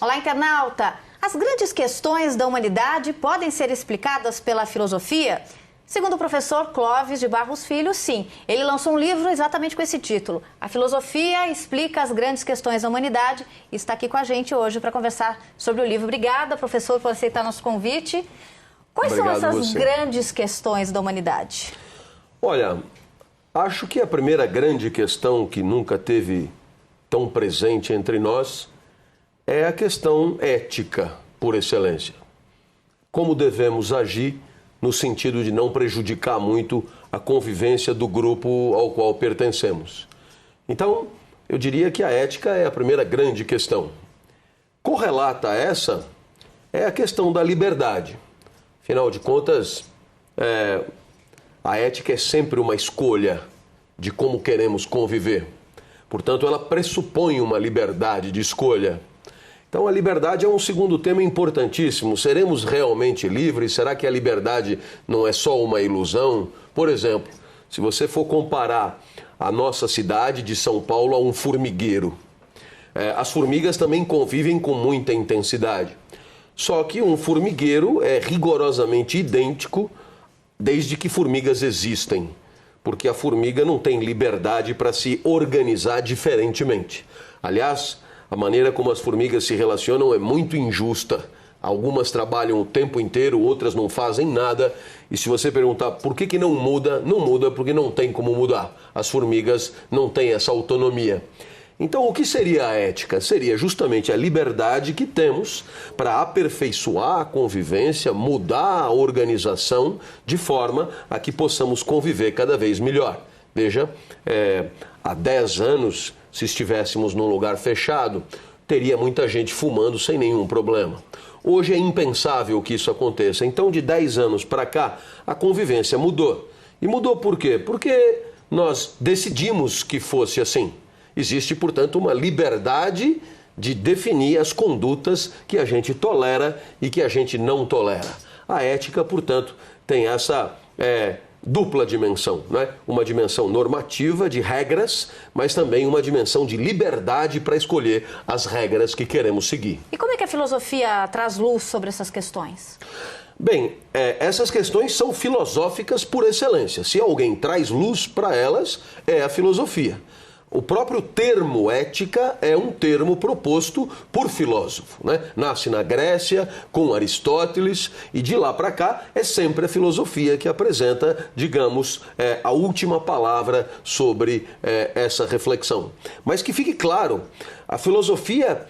Olá, internauta! As grandes questões da humanidade podem ser explicadas pela filosofia? Segundo o professor Clóvis de Barros Filho, sim. Ele lançou um livro exatamente com esse título. A filosofia explica as grandes questões da humanidade e está aqui com a gente hoje para conversar sobre o livro. Obrigada, professor, por aceitar nosso convite. Quais são essas grandes questões da humanidade? Olha, acho que a primeira grande questão que nunca teve tão presente entre nós é a questão ética, por excelência. Como devemos agir no sentido de não prejudicar muito a convivência do grupo ao qual pertencemos. Então, eu diria que a ética é a primeira grande questão. Correlata a essa é a questão da liberdade. Afinal de contas, a ética é sempre uma escolha de como queremos conviver. Portanto, ela pressupõe uma liberdade de escolha. Então, a liberdade é um segundo tema importantíssimo. Seremos realmente livres? Será que a liberdade não é só uma ilusão? Por exemplo, se você for comparar a nossa cidade de São Paulo a um formigueiro, as formigas também convivem com muita intensidade. Só que um formigueiro é rigorosamente idêntico desde que formigas existem, porque a formiga não tem liberdade para se organizar diferentemente. Aliás, a maneira como as formigas se relacionam é muito injusta. Algumas trabalham o tempo inteiro, outras não fazem nada. E se você perguntar por que não muda, não muda porque não tem como mudar. As formigas não têm essa autonomia. Então, o que seria a ética? Seria justamente a liberdade que temos para aperfeiçoar a convivência, mudar a organização de forma a que possamos conviver cada vez melhor. Veja, há 10 anos, se estivéssemos num lugar fechado, teria muita gente fumando sem nenhum problema. Hoje é impensável que isso aconteça. Então, de 10 anos para cá, a convivência mudou. E mudou por quê? Porque nós decidimos que fosse assim. Existe, portanto, uma liberdade de definir as condutas que a gente tolera e que a gente não tolera. A ética, portanto, tem essa dupla dimensão, né? Uma dimensão normativa de regras, mas também uma dimensão de liberdade para escolher as regras que queremos seguir. E como é que a filosofia traz luz sobre essas questões? Bem, essas questões são filosóficas por excelência. Se alguém traz luz para elas, é a filosofia. O próprio termo ética é um termo proposto por filósofo, né? Nasce na Grécia, com Aristóteles, e de lá para cá é sempre a filosofia que apresenta, digamos, a última palavra sobre essa reflexão. Mas que fique claro, a filosofia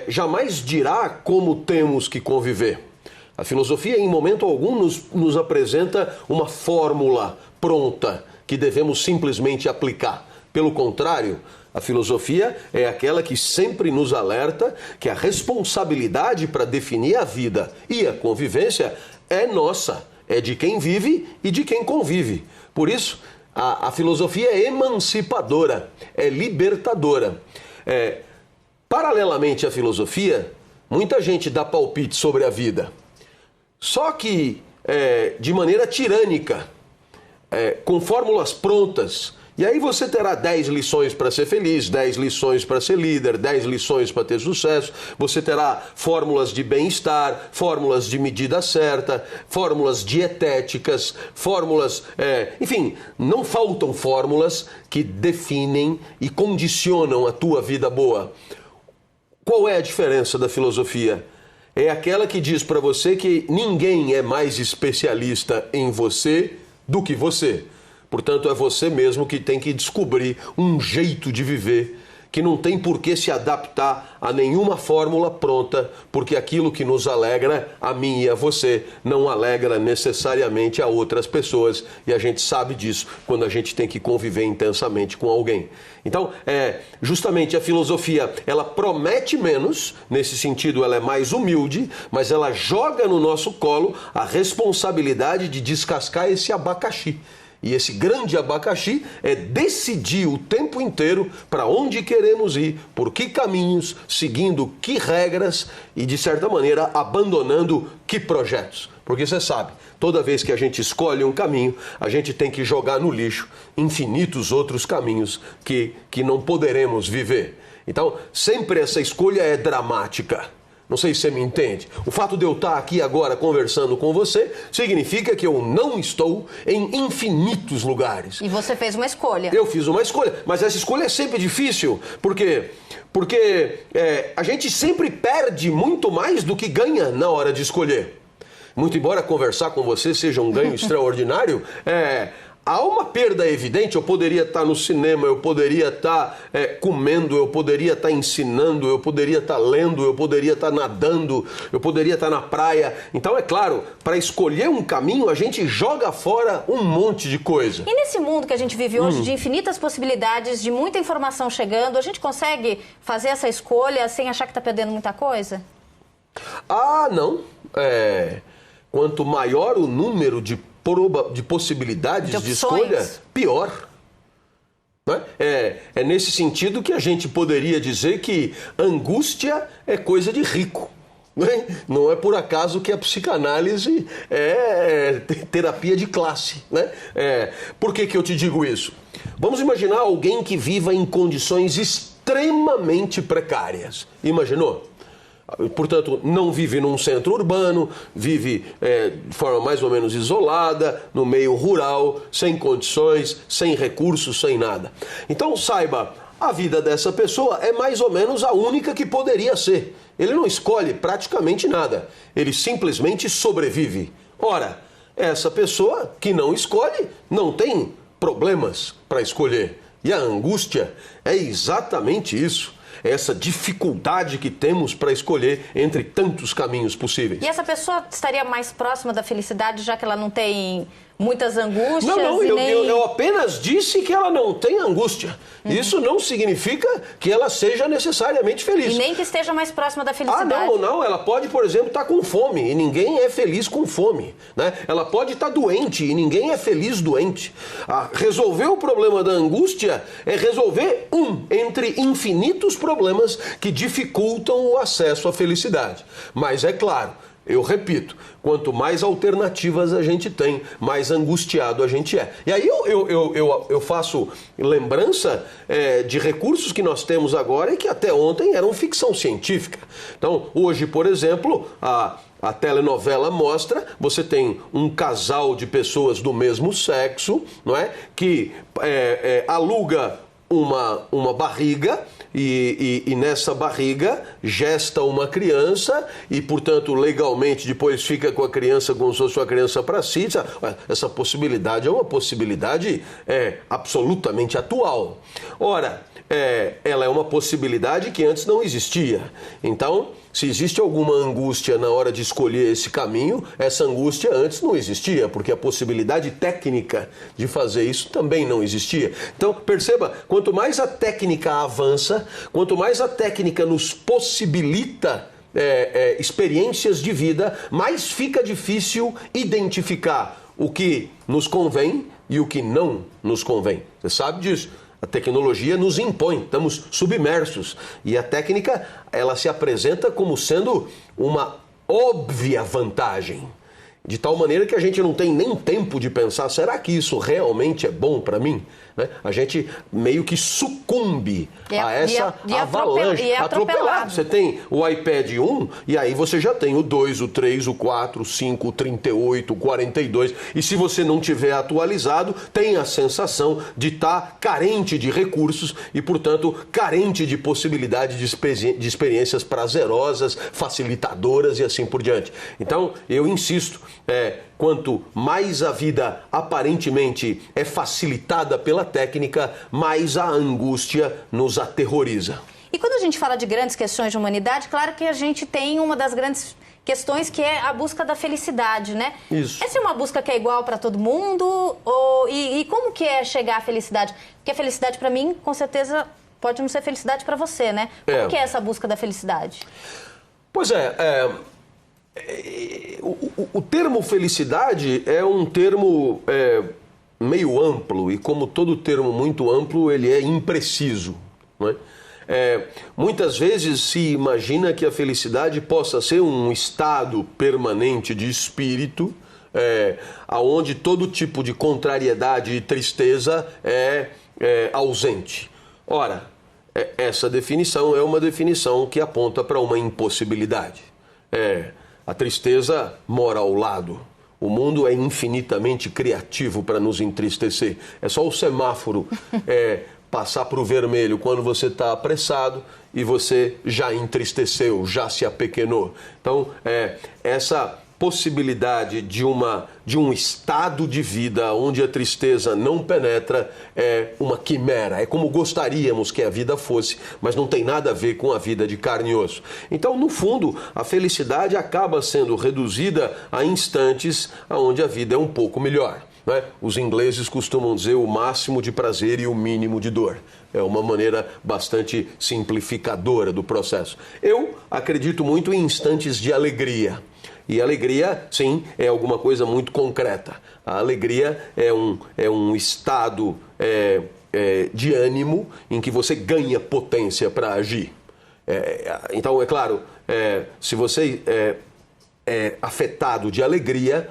jamais dirá como temos que conviver. A filosofia, em momento algum, nos apresenta uma fórmula pronta que devemos simplesmente aplicar. Pelo contrário, a filosofia é aquela que sempre nos alerta que a responsabilidade para definir a vida e a convivência é nossa, é de quem vive e de quem convive. Por isso, a filosofia é emancipadora, é libertadora. Paralelamente à filosofia, muita gente dá palpite sobre a vida, só que de maneira tirânica, com fórmulas prontas. E aí você terá 10 lições para ser feliz, 10 lições para ser líder, 10 lições para ter sucesso. Você terá fórmulas de bem-estar, fórmulas de medida certa, fórmulas dietéticas, fórmulas... enfim, não faltam fórmulas que definem e condicionam a tua vida boa. Qual é a diferença da filosofia? É aquela que diz para você que ninguém é mais especialista em você do que você. Portanto, é você mesmo que tem que descobrir um jeito de viver que não tem por que se adaptar a nenhuma fórmula pronta, porque aquilo que nos alegra, a mim e a você, não alegra necessariamente a outras pessoas, e a gente sabe disso quando a gente tem que conviver intensamente com alguém. Então, justamente a filosofia, ela promete menos, nesse sentido ela é mais humilde, mas ela joga no nosso colo a responsabilidade de descascar esse abacaxi. E esse grande abacaxi é decidir o tempo inteiro para onde queremos ir, por que caminhos, seguindo que regras e, de certa maneira, abandonando que projetos. Porque você sabe, toda vez que a gente escolhe um caminho, a gente tem que jogar no lixo infinitos outros caminhos que não poderemos viver. Então, sempre essa escolha é dramática. Não sei se você me entende. O fato de eu estar aqui agora conversando com você significa que eu não estou em infinitos lugares. E você fez uma escolha. Eu fiz uma escolha, mas essa escolha é sempre difícil. Por quê? Porque a gente sempre perde muito mais do que ganha na hora de escolher. Muito embora conversar com você seja um ganho extraordinário, há uma perda evidente. Eu poderia estar no cinema, eu poderia estar comendo, eu poderia estar ensinando, eu poderia estar lendo, eu poderia estar nadando, eu poderia estar na praia. Então, é claro, para escolher um caminho, a gente joga fora um monte de coisa. E nesse mundo que a gente vive hoje, de infinitas possibilidades, de muita informação chegando, a gente consegue fazer essa escolha sem achar que está perdendo muita coisa? Ah, não. Quanto maior o número de possibilidades de escolha, pior. Não é? É nesse sentido que a gente poderia dizer que angústia é coisa de rico. Não é por acaso que a psicanálise é terapia de classe. Né? Por que eu te digo isso? Vamos imaginar alguém que viva em condições extremamente precárias. Imaginou? Portanto, não vive num centro urbano, vive de forma mais ou menos isolada, no meio rural, sem condições, sem recursos, sem nada. Então, saiba, a vida dessa pessoa é mais ou menos a única que poderia ser. Ele não escolhe praticamente nada, ele simplesmente sobrevive. Ora, essa pessoa que não escolhe não tem problemas para escolher. E a angústia é exatamente isso. Essa dificuldade que temos para escolher entre tantos caminhos possíveis. E essa pessoa estaria mais próxima da felicidade, já que ela não tem muitas angústias? Não, eu apenas disse que ela não tem angústia. Isso não significa que ela seja necessariamente feliz. E nem que esteja mais próxima da felicidade. Não. Ela pode, por exemplo, estar com fome e ninguém é feliz com fome. Né? Ela pode estar doente e ninguém é feliz doente. Resolver o problema da angústia é resolver entre infinitos problemas que dificultam o acesso à felicidade. Mas é claro, eu repito, quanto mais alternativas a gente tem, mais angustiado a gente é. E aí eu faço lembrança de recursos que nós temos agora e que até ontem eram ficção científica. Então, hoje, por exemplo, a telenovela mostra, você tem um casal de pessoas do mesmo sexo, não é? Que aluga uma barriga e nessa barriga gesta uma criança e, portanto, legalmente depois fica com a criança como se fosse uma criança para si. Essa possibilidade é uma possibilidade absolutamente atual. Ora, ela é uma possibilidade que antes não existia. Então, se existe alguma angústia na hora de escolher esse caminho, essa angústia antes não existia, porque a possibilidade técnica de fazer isso também não existia. Então, perceba, quanto mais a técnica avança, quanto mais a técnica nos possibilita experiências de vida, mais fica difícil identificar o que nos convém e o que não nos convém. Você sabe disso? A tecnologia nos impõe, estamos submersos. E a técnica, ela se apresenta como sendo uma óbvia vantagem. De tal maneira que a gente não tem nem tempo de pensar, será que isso realmente é bom para mim? Né? A gente meio que sucumbe a essa avalanche. E é atropelado. Você tem o iPad 1 e aí você já tem o 2, o 3, o 4, o 5, o 38, o 42. E se você não tiver atualizado, tem a sensação de estar carente de recursos e, portanto, carente de possibilidade de experiências prazerosas, facilitadoras e assim por diante. Então, eu insisto, quanto mais a vida aparentemente é facilitada pela técnica, mais a angústia nos aterroriza. E quando a gente fala de grandes questões de humanidade, claro que a gente tem uma das grandes questões que é a busca da felicidade, né? Isso. Essa é uma busca que é igual para todo mundo? E como que é chegar à felicidade? Porque a felicidade para mim, com certeza, pode não ser felicidade para você, né? Como que é essa busca da felicidade? Pois o termo felicidade é um termo meio amplo e, como todo termo muito amplo, ele é impreciso. Não é? Muitas vezes se imagina que a felicidade possa ser um estado permanente de espírito, onde todo tipo de contrariedade e tristeza é ausente. Ora, essa definição é uma definição que aponta para uma impossibilidade. A tristeza mora ao lado. O mundo é infinitamente criativo para nos entristecer. É só o semáforo passar para o vermelho quando você está apressado e você já entristeceu, já se apequenou. Então, essa possibilidade de um estado de vida onde a tristeza não penetra é uma quimera, é como gostaríamos que a vida fosse, mas não tem nada a ver com a vida de carne e osso. Então, no fundo, a felicidade acaba sendo reduzida a instantes onde a vida é um pouco melhor. Né? Os ingleses costumam dizer o máximo de prazer e o mínimo de dor. É uma maneira bastante simplificadora do processo. Eu acredito muito em instantes de alegria. E alegria, sim, é alguma coisa muito concreta. A alegria é um estado de ânimo em que você ganha potência para agir. Então, é claro, se você é afetado de alegria,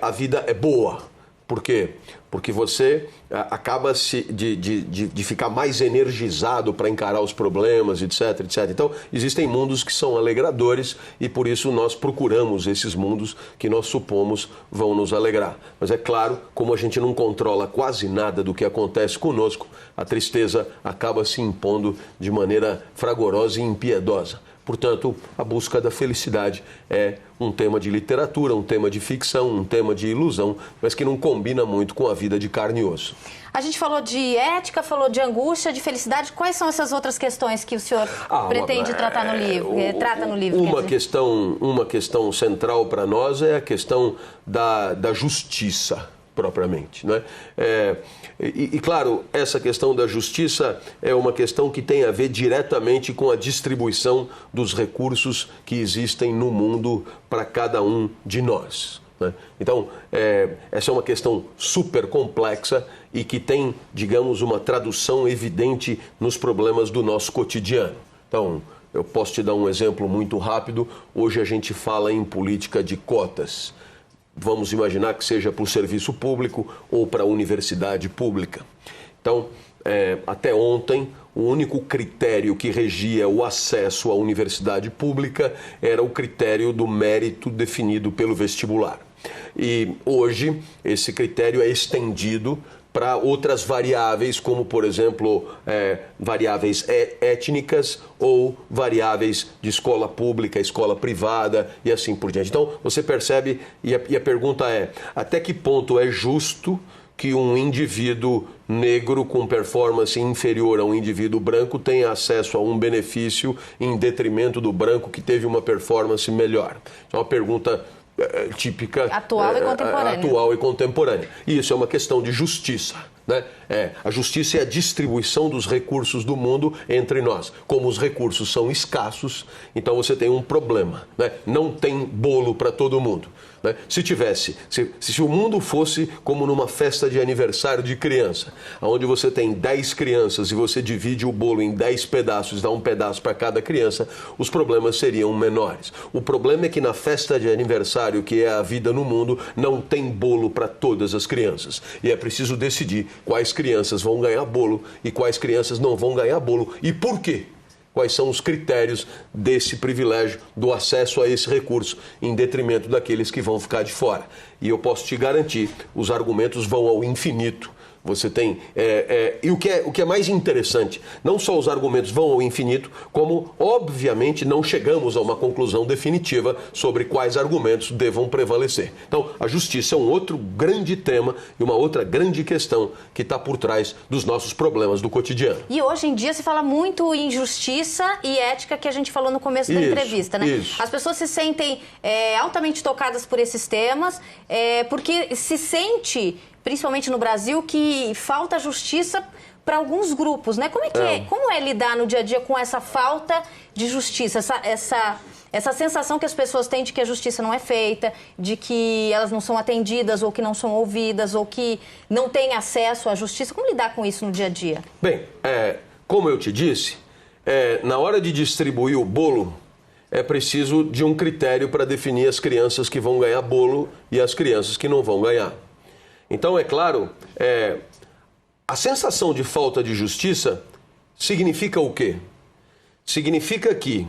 a vida é boa. Por quê? Porque você acaba de ficar mais energizado para encarar os problemas, etc, etc. Então, existem mundos que são alegradores e por isso nós procuramos esses mundos que nós supomos vão nos alegrar. Mas é claro, como a gente não controla quase nada do que acontece conosco, a tristeza acaba se impondo de maneira fragorosa e impiedosa. Portanto, a busca da felicidade é um tema de literatura, um tema de ficção, um tema de ilusão, mas que não combina muito com a vida de carne e osso. A gente falou de ética, falou de angústia, de felicidade. Quais são essas outras questões que o senhor pretende tratar no livro? Trata no livro? Uma questão central para nós é a questão da justiça, propriamente, né? Claro, essa questão da justiça é uma questão que tem a ver diretamente com a distribuição dos recursos que existem no mundo para cada um de nós, né? Então, essa é uma questão super complexa e que tem, digamos, uma tradução evidente nos problemas do nosso cotidiano. Então, eu posso te dar um exemplo muito rápido. Hoje a gente fala em política de cotas. Vamos imaginar que seja para o serviço público ou para a universidade pública. Então, até ontem, o único critério que regia o acesso à universidade pública era o critério do mérito definido pelo vestibular. E hoje, esse critério é estendido para outras variáveis, como, por exemplo, variáveis étnicas ou variáveis de escola pública, escola privada e assim por diante. Então, você percebe, e a pergunta é, até que ponto é justo que um indivíduo negro com performance inferior a um indivíduo branco tenha acesso a um benefício em detrimento do branco que teve uma performance melhor? É uma pergunta típica, atual e contemporânea. E isso é uma questão de justiça, né? A justiça é a distribuição dos recursos do mundo entre nós. Como os recursos são escassos, então você tem um problema, né? Não tem bolo para todo mundo, né? Se o mundo fosse como numa festa de aniversário de criança, onde você tem 10 crianças e você divide o bolo em 10 pedaços, dá um pedaço para cada criança, os problemas seriam menores. O problema é que na festa de aniversário, que é a vida no mundo, não tem bolo para todas as crianças. E é preciso decidir quais crianças vão ganhar bolo e quais crianças não vão ganhar bolo e por quê. Quais são os critérios desse privilégio, do acesso a esse recurso, em detrimento daqueles que vão ficar de fora. E eu posso te garantir, os argumentos vão ao infinito. Você tem... E o que é mais interessante, não só os argumentos vão ao infinito, como, obviamente, não chegamos a uma conclusão definitiva sobre quais argumentos devam prevalecer. Então, a justiça é um outro grande tema e uma outra grande questão que está por trás dos nossos problemas do cotidiano. E hoje em dia se fala muito em justiça e ética, que a gente falou no começo da entrevista, né? Isso. As pessoas se sentem altamente tocadas por esses temas, porque se sente... principalmente no Brasil, que falta justiça para alguns grupos, né? Como é lidar no dia a dia com essa falta de justiça, essa sensação que as pessoas têm de que a justiça não é feita, de que elas não são atendidas ou que não são ouvidas ou que não têm acesso à justiça? Como lidar com isso no dia a dia? Bem, como eu te disse, na hora de distribuir o bolo, é preciso de um critério para definir as crianças que vão ganhar bolo e as crianças que não vão ganhar. Então, é claro, a sensação de falta de justiça significa o quê? Significa que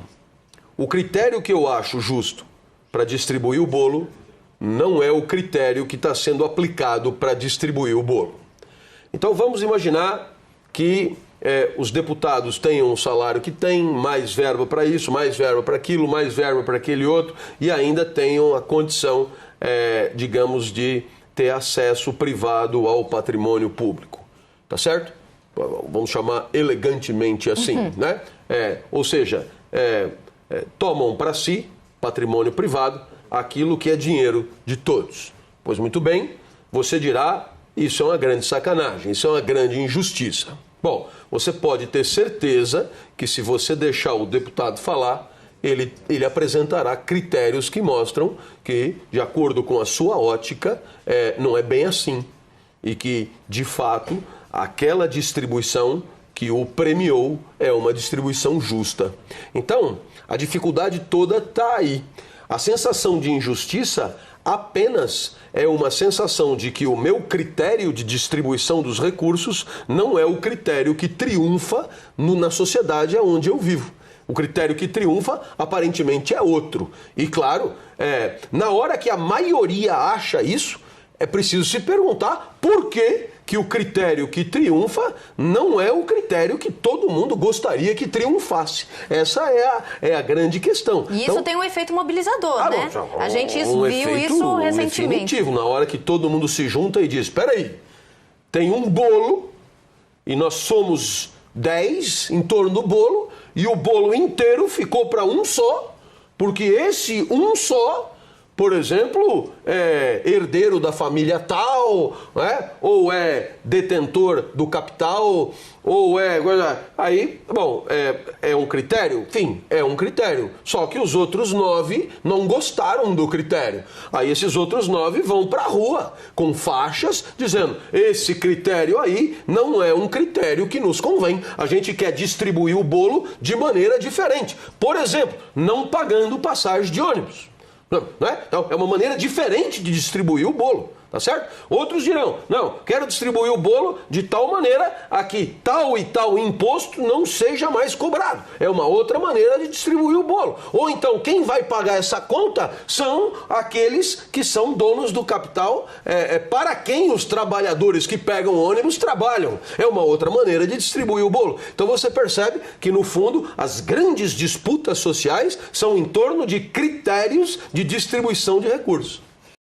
o critério que eu acho justo para distribuir o bolo não é o critério que está sendo aplicado para distribuir o bolo. Então vamos imaginar que os deputados tenham um salário que tem, mais verba para isso, mais verba para aquilo, mais verba para aquele outro, e ainda tenham a condição, digamos, de ter acesso privado ao patrimônio público. Tá certo? Vamos chamar elegantemente assim, né? Ou seja, tomam para si, patrimônio privado, aquilo que é dinheiro de todos. Pois muito bem, você dirá, isso é uma grande sacanagem, isso é uma grande injustiça. Bom, você pode ter certeza que se você deixar o deputado falar, ele apresentará critérios que mostram que, de acordo com a sua ótica, não é bem assim. E que, de fato, aquela distribuição que o premiou é uma distribuição justa. Então, a dificuldade toda está aí. A sensação de injustiça apenas é uma sensação de que o meu critério de distribuição dos recursos não é o critério que triunfa na sociedade onde eu vivo. O critério que triunfa, aparentemente, é outro. E, claro, na hora que a maioria acha isso, é preciso se perguntar por que o critério que triunfa não é o critério que todo mundo gostaria que triunfasse. Essa é a grande questão. E isso tem um efeito mobilizador, né? A gente viu isso recentemente. Definitivo, na hora que todo mundo se junta e diz, espera aí, tem um bolo e nós somos 10 em torno do bolo e o bolo inteiro ficou para um só, porque esse um só, por exemplo, é herdeiro da família tal, ou é detentor do capital, ou aí, bom, é um critério? Sim, é um critério. Só que os outros 9 não gostaram do critério. Aí esses outros 9 vão para a rua com faixas dizendo, esse critério aí não é um critério que nos convém. A gente quer distribuir o bolo de maneira diferente. Por exemplo, não pagando passagem de ônibus. Então, é uma maneira diferente de distribuir o bolo, tá certo? Outros dirão, não, quero distribuir o bolo de tal maneira a que tal e tal imposto não seja mais cobrado. É uma outra maneira de distribuir o bolo. Ou então, quem vai pagar essa conta são aqueles que são donos do capital, para quem os trabalhadores que pegam ônibus trabalham. É uma outra maneira de distribuir o bolo. Então você percebe que, no fundo, as grandes disputas sociais são em torno de critérios de distribuição de recursos.